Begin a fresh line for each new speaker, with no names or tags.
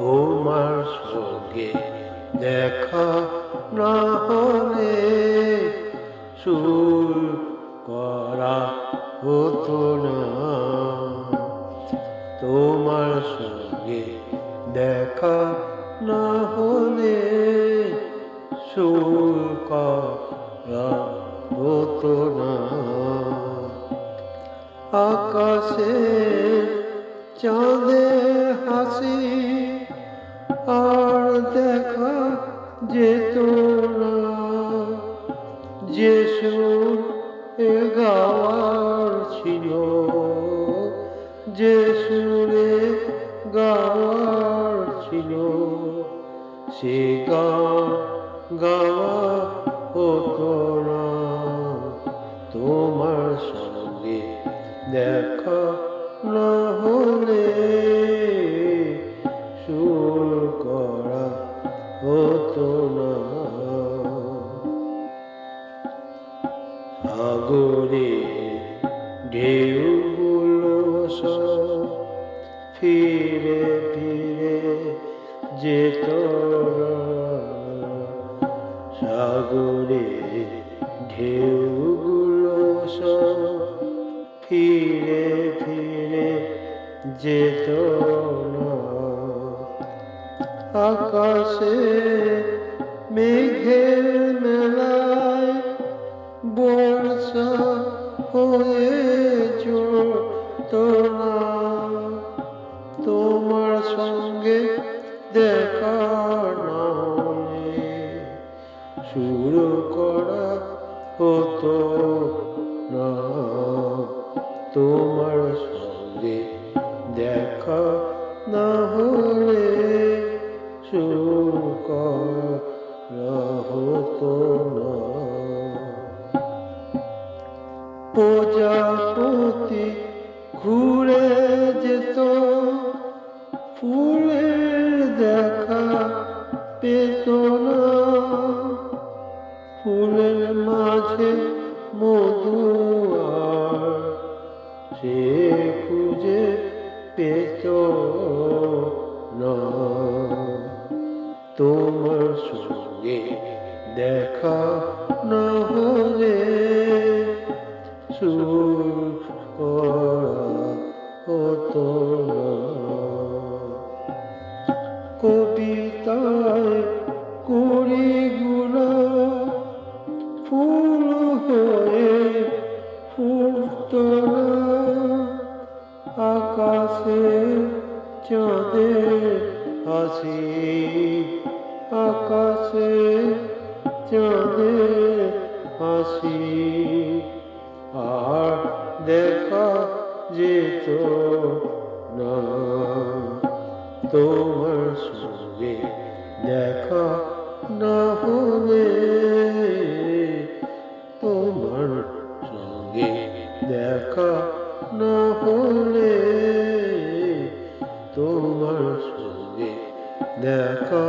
তোমার সঙ্গে দেখা না হলে সুর করা হতো না। তোমার সঙ্গে দেখা না হলে সুর করা হতো না। আকাশে চাঁদের হাসি আর দেখা যেত না, যে সুর গাওয়ার ছিল, যে সুরে গাওয়ার ছিল, সে গান গাওয়া হতো না। তোমার সঙ্গে দেখা না হলে সুর করা হতো না। সাগরে ঢেউগুলো সব ফিরে ফিরে যেত না। সাগরে ঢেউগুলো সব ফিরে ফিরে যেত না। আকাশে মেঘের মেলায় বর্ষা হয়ে চলত না। তোমার সঙ্গে দেখা না হলে শুরু করা হতো না। তোমার সঙ্গে দেখা না হলে শুরু করা হতো না। প্রজাপতি ঘুরে যেত, ফুলের দেখা পেত না। ফুলের মাঝে মধু আর সে খুঁজে পেত না। তোমার সঙ্গে দেখা না হলে সুর করা হতো না। কবিতায় কুড়িগুলো ফুল হয়ে ফুটত না। আকাশে চাঁদের হাসি, আকাশে চাঁদের হাসি আর দেখা যেত না। তোমার সঙ্গে দেখা না হলে, তোমার সঙ্গে দেখা না হলে, তোমার সঙ্গে দেখা